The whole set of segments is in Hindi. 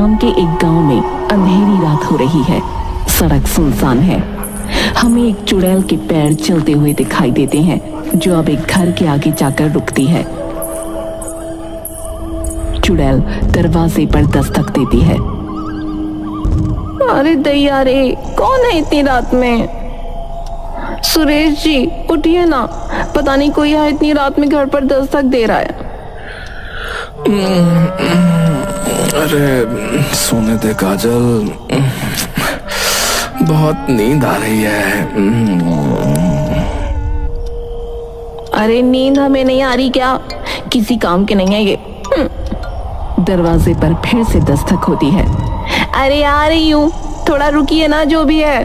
नाम के एक गांव में अंधेरी रात हो रही है। सड़क सुनसान है। हमें एक चुड़ैल के पैर चलते हुए दिखाई देते हैं, जो अब एक घर के आगे जाकर रुकती है। चुड़ैल दरवाजे पर दस्तक देती है। अरे दैया रे, कौन है इतनी रात में? सुरेश जी उठिए ना, पता नहीं कोई है इतनी रात में घर पर दस्तक दे रहा है। अरे सोने दे काजल, बहुत नींद आ रही है। अरे नींद हमें नहीं आ रही क्या? किसी काम के नहीं है ये। दरवाजे पर फिर से दस्तक होती है। अरे आ रही हूँ, थोड़ा रुकिए ना। जो भी है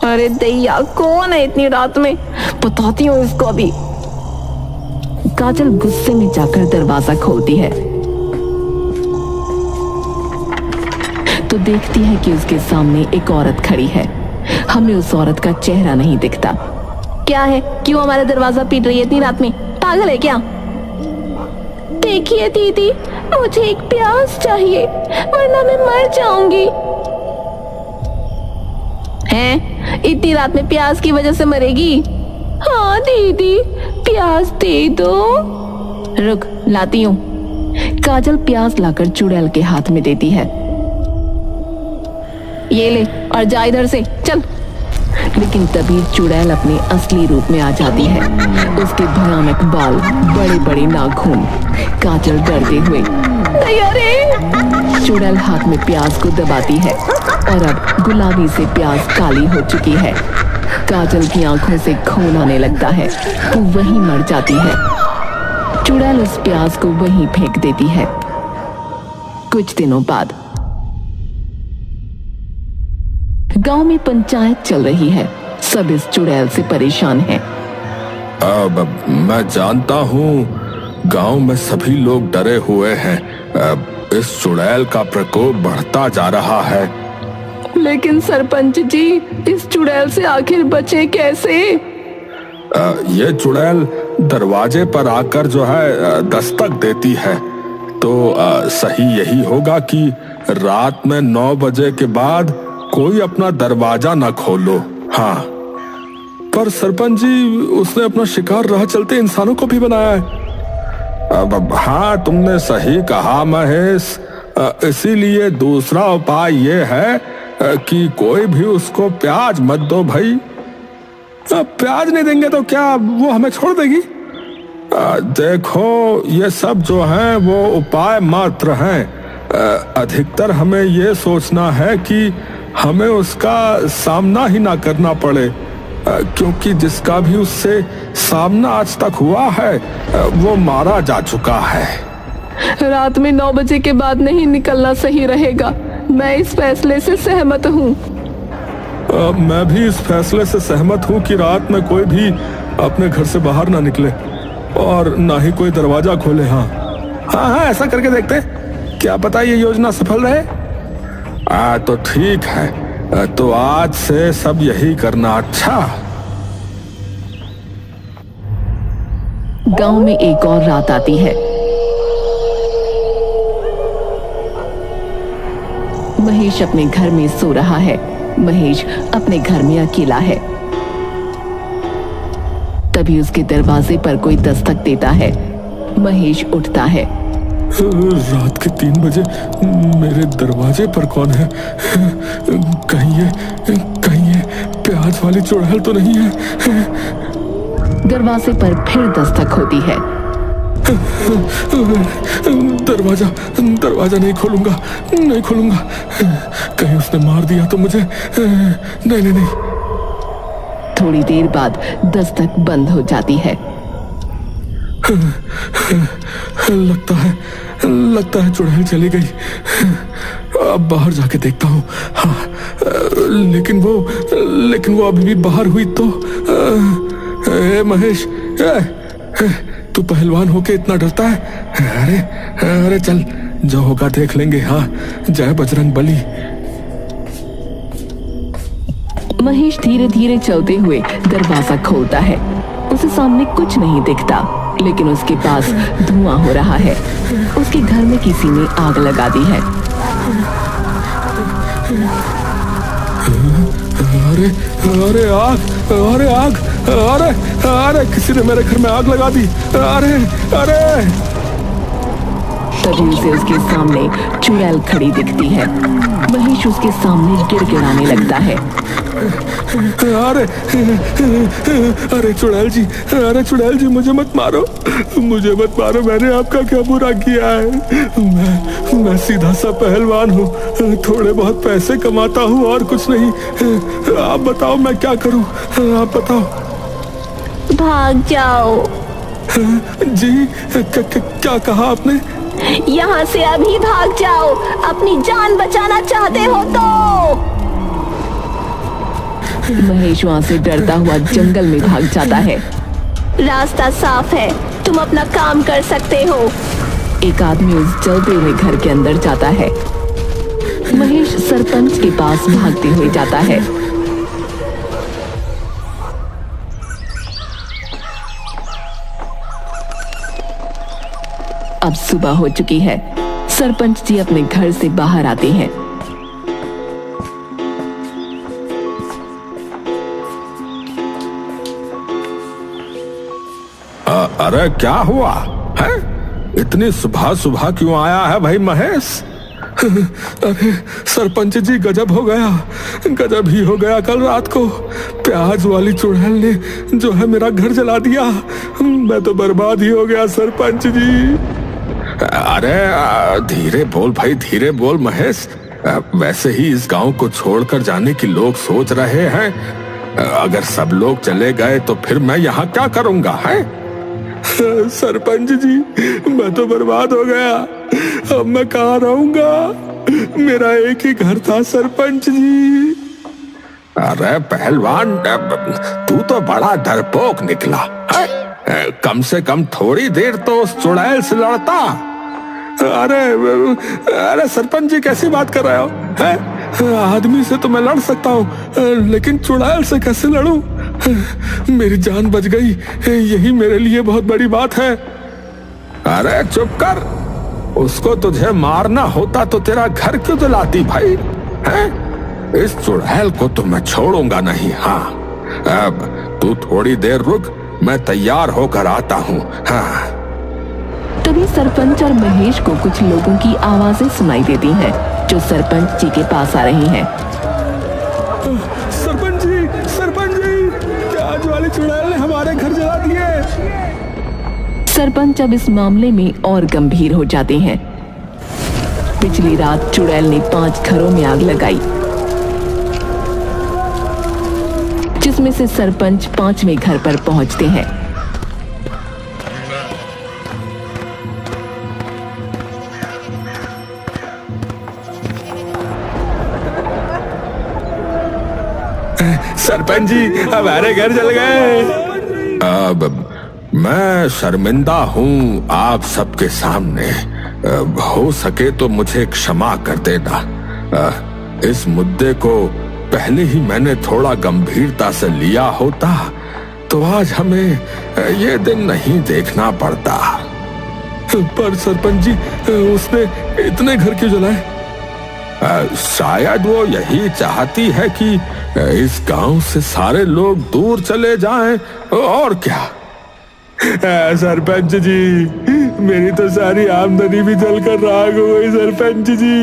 अरे दैया, कौन है इतनी रात में? बताती हूँ इसको अभी। काजल गुस्से में जाकर दरवाजा खोलती है तो देखती है कि उसके सामने एक औरत खड़ी है। हमें उस औरत का चेहरा नहीं दिखता। क्या है? क्यों हमारा दरवाजा पीट रही है इतनी रात में? पागल है क्या? देखिए दीदी, मुझे एक प्याज चाहिए वरना मैं मर जाऊंगी। हैं? इतनी रात में प्याज की वजह से मरेगी? हाँ दीदी, प्याज दे दो। रुक, लाती हूँ। काजल प्याज लाकर चुड़ैल के हाथ में देती है। ये ले और जा इधर से, चल। लेकिन तभी चुड़ैल अपने असली रूप में आ जाती है। उसके भयानक बाल, बड़े बड़े नाखून। काजल डरते हुए चुड़ैल हाथ में प्याज को दबाती है और अब गुलाबी से प्याज काली हो चुकी है। काजल की आंखों से खून आने लगता है तो वहीं मर जाती है। चुड़ैल उस प्याज को वहीं फेंक देती है। कुछ दिनों बाद गांव में पंचायत चल रही है। सब इस चुड़ैल से परेशान हैं। अब मैं जानता हूँ गांव में सभी लोग डरे हुए हैं। अब इस चुड़ैल का प्रकोप बढ़ता जा रहा है। लेकिन सरपंच जी, इस चुड़ैल से आखिर बचे कैसे? ये चुड़ैल दरवाजे पर आकर जो है दस्तक देती है, तो सही यही होगा कि रात में 9 बजे के बाद कोई अपना दरवाजा ना खोलो। हाँ, पर सरपंच जी, उसने अपना शिकार राह चलते इंसानों को भी बनाया है। अब हाँ, तुमने सही कहा महेश। इसीलिए दूसरा उपाय ये है कि कोई भी उसको प्याज मत दो भाई। प्याज नहीं देंगे तो क्या वो हमें छोड़ देगी? देखो, ये सब जो हैं वो उपाय मात्र हैं। अधिकतर हमें ये सोचना है कि हमें उसका सामना ही ना करना पड़े, क्योंकि जिसका भी उससे सामना आज तक हुआ है वो मारा जा चुका है। रात में 9 बजे के बाद नहीं निकलना सही रहेगा। मैं इस फैसले से सहमत हूँ। मैं भी इस फैसले से सहमत हूँ कि रात में कोई भी अपने घर से बाहर ना निकले और ना ही कोई दरवाजा खोले। हाँ हाँ हाँ, ऐसा करके देखते, क्या पता ये योजना सफल रहे। तो ठीक है, तो आज से सब यही करना। अच्छा। गांव में एक और रात आती है। महेश अपने घर में सो रहा है। महेश अपने घर में अकेला है। तभी उसके दरवाजे पर कोई दस्तक देता है। महेश उठता है। रात के 3 बजे मेरे दरवाजे पर कौन है? कहीं ये प्याज वाली चुड़ैल तो नहीं है? दरवाजे पर फिर दस्तक होती है। दरवाजा नहीं खोलूंगा। कहीं उसने मार दिया तो मुझे। नहीं। थोड़ी देर बाद दस्तक बंद हो जाती है। लगता है चुड़ैल चली गई। अब बाहर जाके देखता हूँ। हाँ, लेकिन वो अभी भी बाहर हुई तो। महेश, तू पहलवान होके इतना डरता है? अरे चल, जो होगा देख लेंगे। हाँ, जय बजरंग बली। महेश धीरे धीरे चलते हुए दरवाजा खोलता है। उसे सामने कुछ नहीं दिखता। लेकिन उसके पास धुआं हो रहा है। उसके घर में किसी ने आग लगा दी है। अरे अरे आग, अरे आग, अरे अरे किसी ने मेरे घर में आग लगा दी। अरे अरे तभी उसे उसके सामने चुड़ैल खड़ी दिखती है। महेश उसके सामने गिड़गिड़ाने लगता है। अरे अरे चुड़ैल जी, अरे चुड़ैल जी, मुझे मत मारो, मुझे मत मारो, मैंने आपका क्या बुरा किया है? मैं सीधा सा पहलवान हूँ, थोड़े बहुत पैसे कमाता हूँ और कुछ नहीं। आप बताओ मैं क्या करूँ, आप बताओ। भाग जाओ। जी क्या कहा आपने? यहाँ से अभी भाग जाओ, अपनी जान बचाना चाहते हो तो। महेश वहाँ से डरता हुआ जंगल में भाग जाता है। रास्ता साफ है, तुम अपना काम कर सकते हो। एक आदमी उस जलते हुए घर के अंदर जाता है। महेश सरपंच के पास भागते हुए जाता है। अब सुबह हो चुकी है। सरपंच जी अपने घर से बाहर आते हैं। अरे क्या हुआ है? इतनी सुबह सुबह क्यों आया है भाई महेश? अरे सरपंच जी, गजब हो गया, गजब ही हो गया। कल रात को प्याज वाली चुड़ैल ने जो है मेरा घर जला दिया। मैं तो बर्बाद ही हो गया सरपंच जी। अरे धीरे बोल भाई, धीरे बोल महेश। वैसे ही इस गांव को छोड़कर जाने की लोग सोच रहे हैं। अगर सब लोग चले गए तो फिर मैं यहाँ क्या करूंगा है? सरपंच जी, मैं तो बर्बाद हो गया, अब मैं कहाँ रहूंगा? मेरा एक ही घर था सरपंच जी। अरे पहलवान, तू तो बड़ा डरपोक निकला है? कम से कम थोड़ी देर तो उस चुड़ैल से लड़ता। अरे अरे सरपंच जी, कैसी बात कर रहे हो? है आदमी से तो मैं लड़ सकता हूँ, लेकिन चुड़ैल से कैसे लड़ूं? मेरी जान बच गई, यही मेरे लिए बहुत बड़ी बात है। अरे चुप कर, उसको तुझे मारना होता तो तेरा घर क्यों जलाती भाई? हैं? इस चुड़ैल को तो मैं छोड़ूंगा नहीं। हाँ, अब तू थोड़ी देर रुक, मैं तैयार होकर आता हूँ। हाँ। तभी सरपंच और महेश को कुछ लोगों की आवाजें सुनाई देती हैं, जो सरपंच जी के पास आ रही हैं। सरपंच जी, सरपंच जी, प्याज वाली चुड़ैल ने हमारे घर जला दिए। सरपंच अब इस मामले में और गंभीर हो जाते हैं। पिछली रात चुड़ैल ने 5 घरों में आग लगाई, जिसमें से सरपंच 5वें घर पर पहुंचते हैं। सरपंच जी, हमारे घर जल गए। अब मैं शर्मिंदा हूँ आप सबके सामने। हो सके तो मुझे क्षमा कर देना। इस मुद्दे को पहले ही मैंने थोड़ा गंभीरता से लिया होता तो आज हमें ये दिन नहीं देखना पड़ता। पर सरपंच जी, उसने इतने घर क्यों जलाए? शायद वो यही चाहती है कि इस गांव से सारे लोग दूर चले जाएं, और क्या। सरपंच जी, मेरी तो सारी आमदनी भी जलकर राख हो गई सरपंच जी,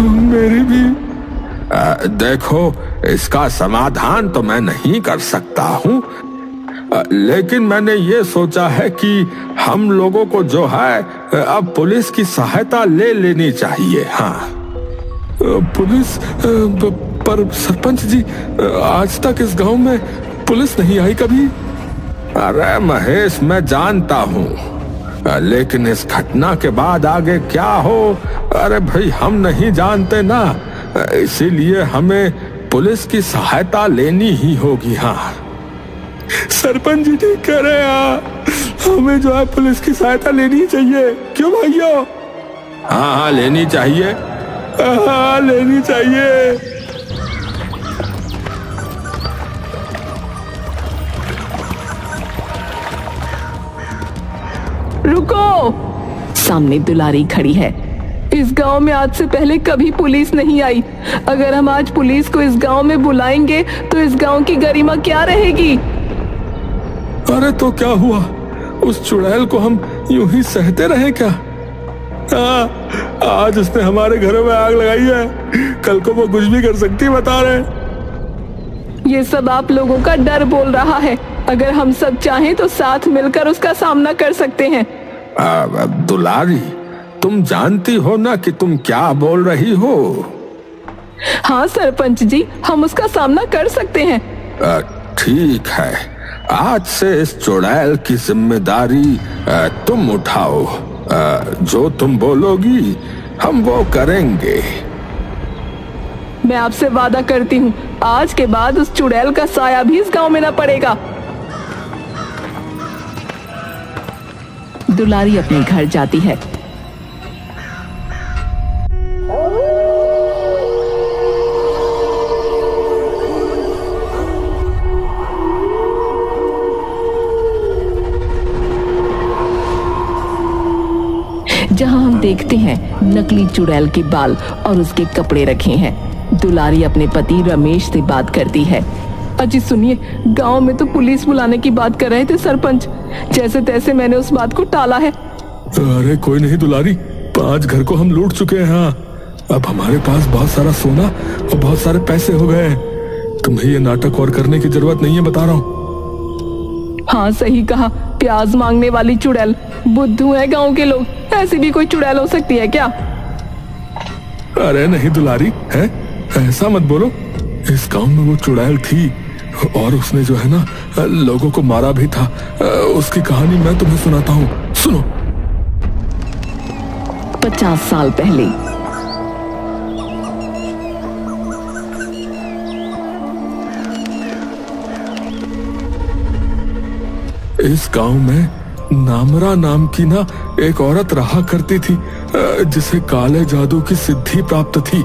मेरी भी। देखो, इसका समाधान तो मैं नहीं कर सकता हूँ, लेकिन मैंने ये सोचा है कि हम लोगों को जो है अब पुलिस की सहायता ले लेनी चाहिए। हाँ, पुलिस? पर सरपंच जी, आज तक इस गांव में पुलिस नहीं आई कभी। अरे महेश, मैं जानता हूँ, लेकिन इस घटना के बाद आगे क्या हो, अरे भाई हम नहीं जानते ना, इसीलिए हमें पुलिस की सहायता लेनी ही होगी। हाँ सरपंच जी, ठीक कह रहे हैं, हमें जो है पुलिस की सहायता लेनी चाहिए। क्यों भाइयों? हाँ हाँ, लेनी चाहिए, हाँ लेनी चाहिए। रुको। सामने दुलारी खड़ी है। इस गांव में आज से पहले कभी पुलिस नहीं आई। अगर हम आज पुलिस को इस गांव में बुलाएंगे तो इस गांव की गरिमा क्या रहेगी? अरे तो क्या हुआ, उस चुड़ैल को हम यूं ही सहते रहे क्या? आज उसने हमारे घरों में आग लगाई है, कल को वो कुछ भी कर सकती, बता रहे। ये सब आप लोगों का डर बोल रहा है। अगर हम सब चाहें तो साथ मिलकर उसका सामना कर सकते हैं। दुलारी, तुम जानती हो ना कि तुम क्या बोल रही हो? हाँ सरपंच जी, हम उसका सामना कर सकते हैं। ठीक है, आज से इस चुड़ैल की जिम्मेदारी तुम उठाओ। जो तुम बोलोगी हम वो करेंगे। मैं आपसे वादा करती हूँ, आज के बाद उस चुड़ैल का साया भी इस गांव में न पड़ेगा। दुलारी अपने घर जाती है। जहां हम देखते हैं नकली चुड़ैल के बाल और उसके कपड़े रखे हैं। दुलारी अपने पति रमेश से बात करती है। अजी सुनिए, गांव में तो पुलिस बुलाने की बात कर रहे थे सरपंच। जैसे तैसे मैंने उस बात को टाला है। अरे कोई नहीं दुलारी, 5 घर को हम लूट चुके हैं। हाँ, अब हमारे पास बहुत सारा सोना और बहुत सारे पैसे हो गए हैं। तुम्हें ये नाटक और करने की जरूरत नहीं है, बता रहा हूँ। हाँ सही कहा, प्याज मांगने वाली चुड़ैल। बुद्धू है गांव के लोग, ऐसी भी कोई चुड़ैल हो सकती है क्या? अरे नहीं दुलारी, है ऐसा मत बोलो। इस गांव में वो चुड़ैल थी और उसने जो है ना लोगों को मारा भी था। उसकी कहानी मैं तुम्हें सुनाता हूँ, सुनो। 50 साल पहले इस गांव में नामरा नाम की ना एक औरत रहा करती थी, जिसे काले जादू की सिद्धि प्राप्त थी।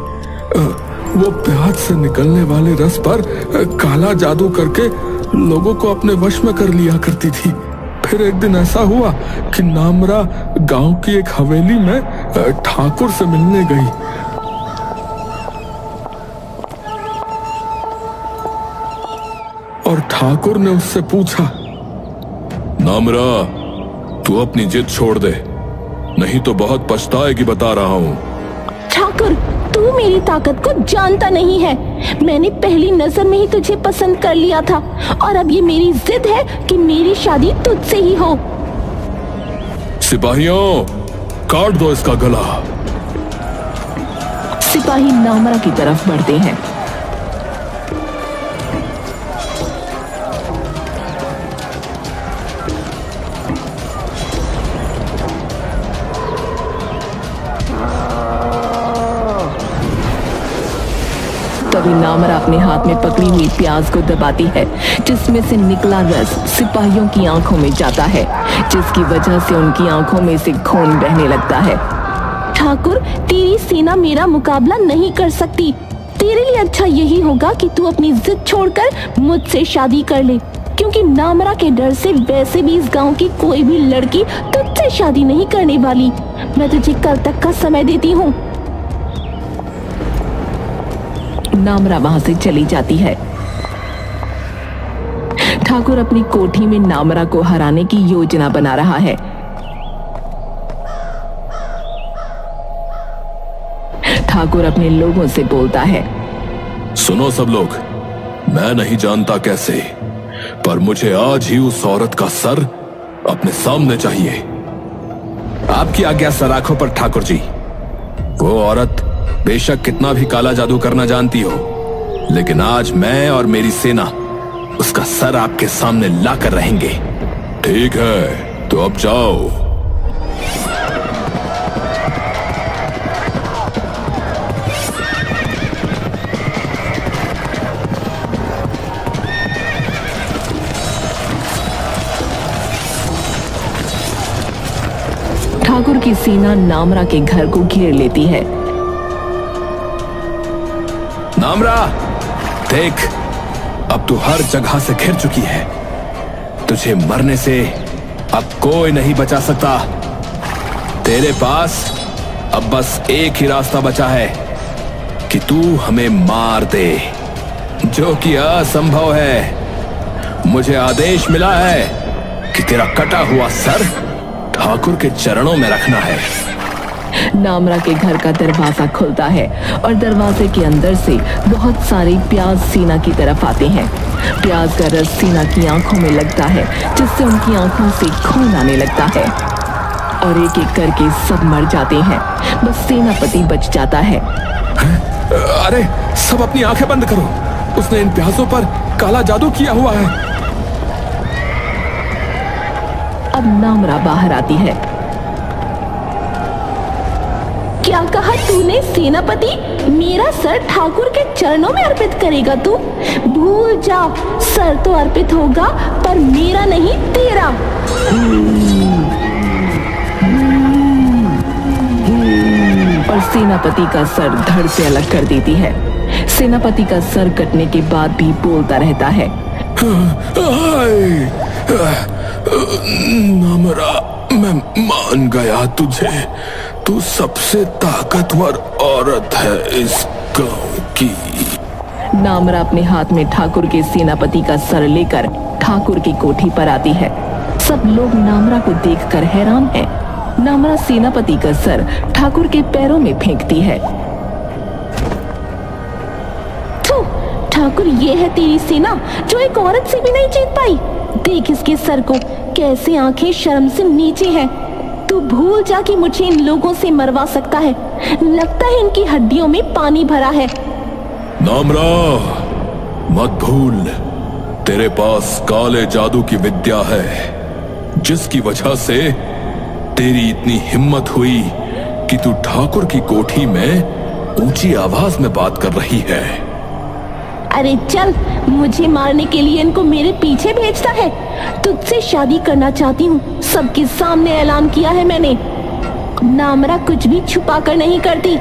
वो प्याज से निकलने वाले रस पर काला जादू करके लोगों को अपने वश में कर लिया करती थी। फिर एक दिन ऐसा हुआ कि नामरा गांव की एक हवेली में ठाकुर से मिलने गई। और ठाकुर ने उससे पूछा, नामरा, तू अपनी जिद छोड़ दे, नहीं तो बहुत पछताएगी, बता रहा हूँ। ठाकुर, तू मेरी ताकत को जानता नहीं है। मैंने पहली नजर में ही तुझे पसंद कर लिया था और अब ये मेरी जिद है कि मेरी शादी तुझसे ही हो। सिपाहियों, काट दो इसका गला। सिपाही नामरा की तरफ बढ़ते हैं। तभी नामरा अपने हाथ में पकड़ी हुई प्याज को दबाती है, जिसमें से निकला रस सिपाहियों की आंखों में जाता है, जिसकी वजह से उनकी आंखों में से खून बहने लगता है। ठाकुर, तेरी सेना मेरा मुकाबला नहीं कर सकती। तेरे लिए अच्छा यही होगा कि तू अपनी जिद छोड़कर मुझसे शादी कर ले, क्योंकि नामरा के डर से वैसे भी इस गांव की कोई भी लड़की तुझसे शादी नहीं करने वाली। मैं तुझे कल तक का समय देती हूँ। नामरा वहां से चली जाती है। ठाकुर अपनी कोठी में नामरा को हराने की योजना बना रहा है। ठाकुर अपने लोगों से बोलता है, सुनो सब लोग, मैं नहीं जानता कैसे, पर मुझे आज ही उस औरत का सर अपने सामने चाहिए। आपकी आज्ञा सर आंखों पर ठाकुर जी। वो औरत बेशक कितना भी काला जादू करना जानती हो, लेकिन आज मैं और मेरी सेना उसका सर आपके सामने लाकर रहेंगे। ठीक है, तो अब जाओ। ठाकुर की सेना नामरा के घर को घेर लेती है। नामरा, देख, अब तू हर जगह से घिर चुकी है। तुझे मरने से अब कोई नहीं बचा सकता। तेरे पास अब बस एक ही रास्ता बचा है कि तू हमें मार दे, जो कि असंभव है। मुझे आदेश मिला है कि तेरा कटा हुआ सर ठाकुर के चरणों में रखना है। नामरा के घर का दरवाजा खुलता है और दरवाजे के अंदर से बहुत सारे प्याज सीना की तरफ आते हैं। प्याज का रस सीना की आंखों में लगता है, जिससे उनकी आंखों से खून आने लगता है और एक एक करके सब मर जाते हैं। बस सेनापति बच जाता है। अरे सब अपनी आंखें बंद करो, उसने इन प्याजों पर काला जादू किया हुआ है। अब नामरा बाहर आती है। क्या कहा तूने सेनापति? मेरा सर ठाकुर के चरणों में अर्पित करेगा तू? भूल जा, सर तो अर्पित होगा पर मेरा नहीं, तेरा। और सेनापति का सर धड़ से अलग कर देती है। सेनापति का सर कटने के बाद भी बोलता रहता है, नामरा, मैं मान गया तुझे। तू सबसे ताकतवर औरत है इस गांव की। नामरा अपने हाथ में ठाकुर के सेनापति का सर लेकर ठाकुर की कोठी पर आती है। सब लोग नामरा को देखकर हैरान हैं। नामरा सेनापति का सर ठाकुर के पैरों में फेंकती है। ठाकुर, ये है तेरी सेना जो एक औरत से भी नहीं जीत पाई। देख इसके सर को, कैसे आंखें शर्म से नीचे हैं। तू भूल जा कि मुझे इन लोगों से मरवा सकता है। लगता है इनकी हड्डियों में पानी भरा है। नामरा, मत भूल, तेरे पास काले जादू की विद्या है, जिसकी वजह से तेरी इतनी हिम्मत हुई कि तू ठाकुर की कोठी में ऊंची आवाज में बात कर रही है। अरे चल, मुझे मारने के लिए इनको मेरे पीछे भेजता है। तुझसे शादी करना चाहती हूँ, सबके सामने ऐलान किया है मैंने। नामरा कुछ भी छुपा कर नहीं करती।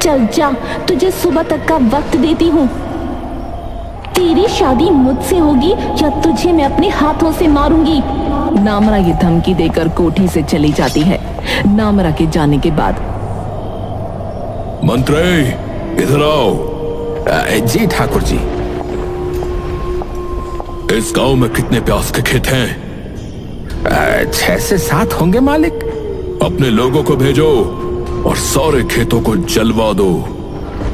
चल जा, तुझे सुबह तक का वक्त देती हूँ। तेरी शादी मुझसे होगी या तुझे मैं अपने हाथों से मारूंगी। नामरा ये धमकी देकर कोठी से चली जाती है। नामरा के जाने के बाद, मंत्री इधर आओ। जी ठाकुर जी। इस गांव में कितने प्याज के खेत हैं? 6 से 7 होंगे मालिक। अपने लोगों को भेजो और सारे खेतों को जलवा दो।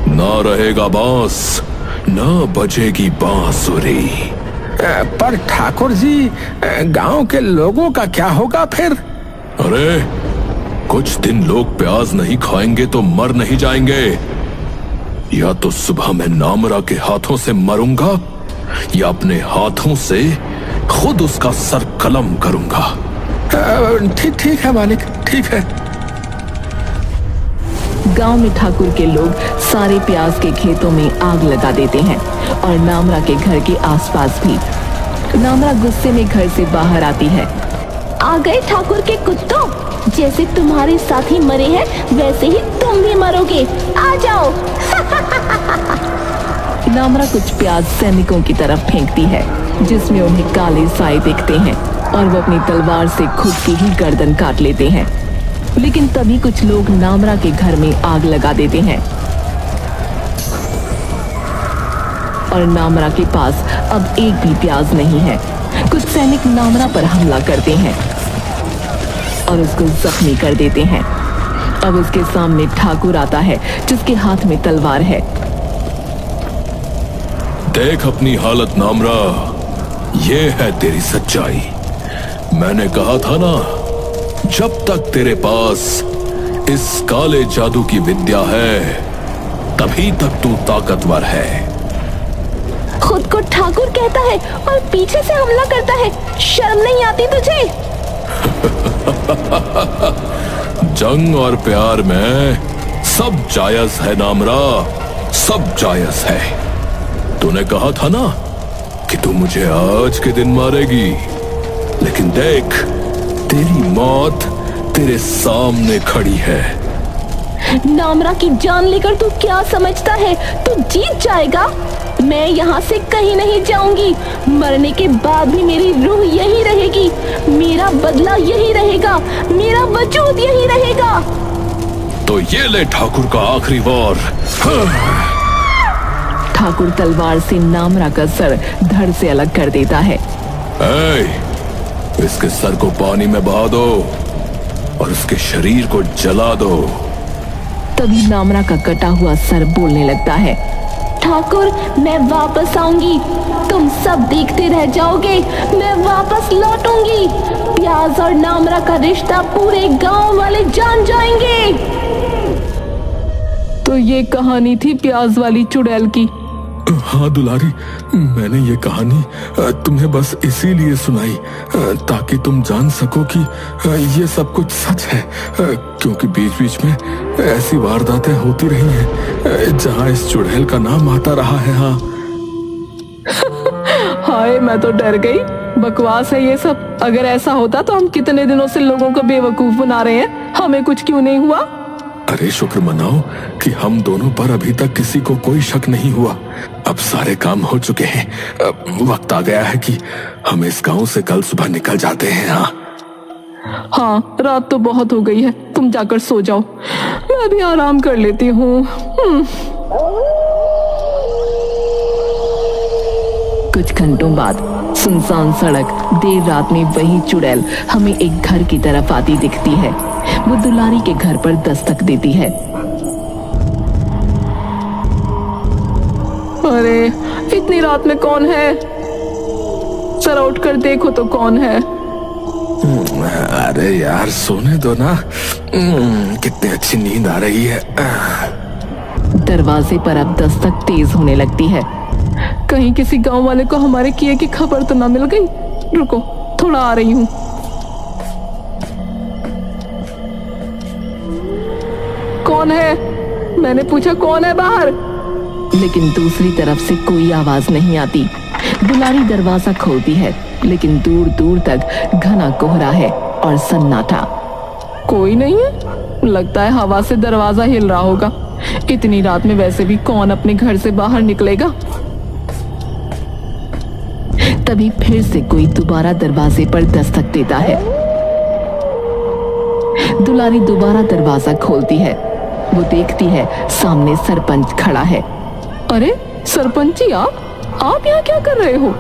ना रहेगा बांस, ना बजेगी बांसुरी। पर ठाकुर जी, गांव के लोगों का क्या होगा फिर? अरे कुछ दिन लोग प्याज नहीं खाएंगे तो मर नहीं जाएंगे। या तो सुबह मैं नामरा के हाथों से मरूंगा या अपने हाथों से खुद उसका सर कलम करूंगा। ठीक है मालिक, ठीक है। गांव में ठाकुर के लोग सारे प्याज के खेतों में आग लगा देते हैं और नामरा के घर के आसपास भी। नामरा गुस्से में घर से बाहर आती है। आ गए ठाकुर के कुत्तों, जैसे तुम्हारे साथी मरे हैं वैसे ही तुम भी मरोगे। आ जाओ। नामरा कुछ प्याज सैनिकों की तरफ फेंकती है, जिसमें उन्हें काले साए दिखते हैं और वो अपनी तलवार से खुद की ही गर्दन काट लेते हैं। लेकिन तभी कुछ लोग नामरा के घर में आग लगा देते हैं और नामरा के पास अब एक भी प्याज नहीं है। कुछ सैनिक नामरा पर हमला करते हैं और उसको जख्मी कर देते हैं। अब उसके सामने ठाकुर आता है, जिसके हाथ में तलवार है। देख अपनी हालत नामरा, ये है तेरी सच्चाई। मैंने कहा था ना, जब तक तेरे पास इस काले जादू की विद्या है तभी तक तू ताकतवर है। खुद को ठाकुर कहता है और पीछे से हमला करता है। शर्म नहीं आती तुझे? जंग और प्यार में सब जायज है नामरा, सब जायज है। तूने कहा था ना कि तू मुझे आज के दिन मारेगी, लेकिन देख तेरी मौत तेरे सामने खड़ी है। नामरा की जान लेकर तू क्या समझता है? तू जीत जाएगा। मैं यहाँ से कहीं नहीं जाऊंगी। मरने के बाद भी मेरी रूह यही रहेगी, मेरा बदला यही रहेगा, मेरा वजूद यही रहेगा। तो ये ले ठाकुर का आखिरी वार। ठाकुर तलवार से नामरा का सर धड़ से अलग कर देता है। इसके सर को पानी में बहा दो और उसके शरीर को जला दो। तभी नामरा का कटा हुआ सर बोलने लगता है। ठाकुर, मैं वापस आऊंगी, तुम सब देखते रह जाओगे, मैं वापस लौटूंगी। प्याज और नामरा का रिश्ता पूरे गांव वाले जान जाएंगे। तो ये कहानी थी प्याज वाली चुड़ैल की। हाँ दुलारी, मैंने ये कहानी तुम्हें बस इसीलिए सुनाई ताकि तुम जान सको कि ये सब कुछ सच है, क्योंकि बीच बीच में ऐसी वारदातें होती रही हैं जहाँ इस चुड़ैल का नाम आता रहा है। हाँ हाय, मैं तो डर गई। बकवास है ये सब। अगर ऐसा होता तो हम कितने दिनों से लोगों को बेवकूफ बना रहे हैं, हमें कुछ क्यों नहीं हुआ? अरे शुक्र मनाओ कि हम दोनों पर अभी तक किसी को कोई शक नहीं हुआ। अब सारे काम हो चुके हैं। अब वक्त आ गया है कि हम इस गांव से कल सुबह निकल जाते हैं। हाँ, रात तो बहुत हो गई है, तुम जाकर सो जाओ, मैं भी आराम कर लेती हूँ। कुछ घंटों बाद सुनसान सड़क, देर रात में वही चुड़ैल हमें एक घर की तरफ आती दिखती है। वो दुलारी के घर पर दस्तक देती है। अरे इतनी रात में कौन है? जरा उठकर देखो तो कौन है। अरे यार सोने दो ना, कितनी अच्छी नींद आ रही है। दरवाजे पर अब दस्तक तेज होने लगती है। कहीं किसी गांव वाले को हमारे किए की खबर तो ना मिल गई। रुको, थोड़ा आ रही हूँ। कौन है? मैंने पूछा कौन है बाहर? लेकिन दूसरी तरफ से कोई आवाज नहीं आती। दुलारी दरवाजा खोलती है, लेकिन दूर दूर तक घना कोहरा है और सन्नाटा। कोई नहीं है। लगता है हवा से दरवाजा हिल रहा होगा। इतनी रात में वैसे भी कौन अपने घर से बाहर निकलेगा। तभी फिर से कोई दोबारा दरवाजे पर दस्तक देता है। दुलारी दोबारा दरवाजा खोलती है। वो देखती है सामने सरपंच खड़ा है। अरे सरपंच जी, आप यहाँ क्या कर रहे हो?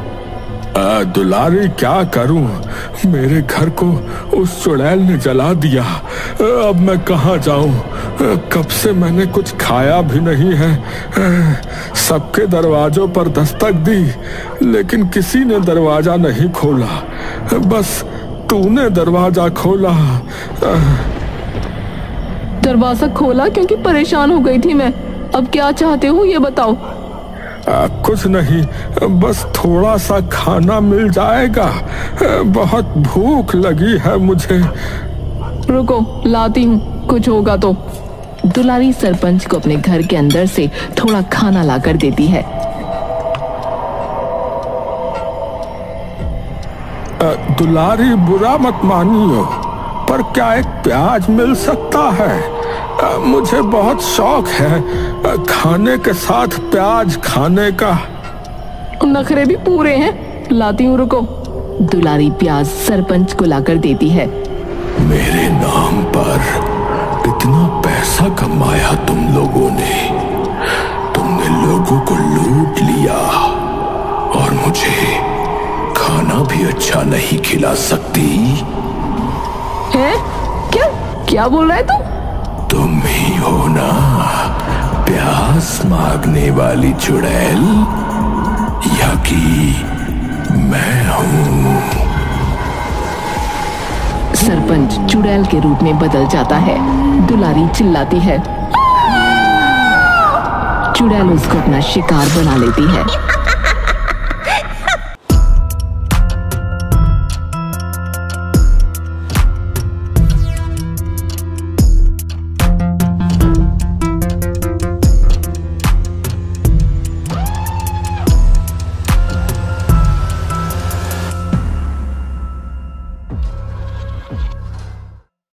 दुलारी, क्या करूं, मेरे घर को उस चुड़ैल ने जला दिया। अब मैं कहाँ जाऊं? कब से मैंने कुछ खाया भी नहीं है। सबके दरवाजों पर दस्तक दी, लेकिन किसी ने दरवाजा नहीं खोला। बस तूने दरवाजा खोला। दरवाजा खोला क्योंकि परेशान हो गई थी मैं। अब क्या चाहते हो ये बताओ। कुछ नहीं, बस थोड़ा सा खाना मिल जाएगा। बहुत भूख लगी है मुझे। रुको, लाती हूँ, कुछ होगा तो। दुलारी सरपंच को अपने घर के अंदर से थोड़ा खाना लाकर देती है। दुलारी, बुरा मत मानियो, पर क्या एक प्याज मिल सकता है? मुझे बहुत शौक है खाने के साथ प्याज खाने का। नखरे भी पूरे हैं, लाती हूँ, रुको। दुलारी प्याज सरपंच को लाकर देती है। मेरे नाम पर इतना पैसा कमाया तुम लोगों ने, तुमने लोगों को लूट लिया और मुझे खाना भी अच्छा नहीं खिला सकती है? क्या बोल रहा है तू? तुम ही हो ना प्यास मांगने वाली चुड़ैल, या कि मैं हूँ? सरपंच चुड़ैल के रूप में बदल जाता है। दुलारी चिल्लाती है। चुड़ैल उसको अपना शिकार बना लेती है।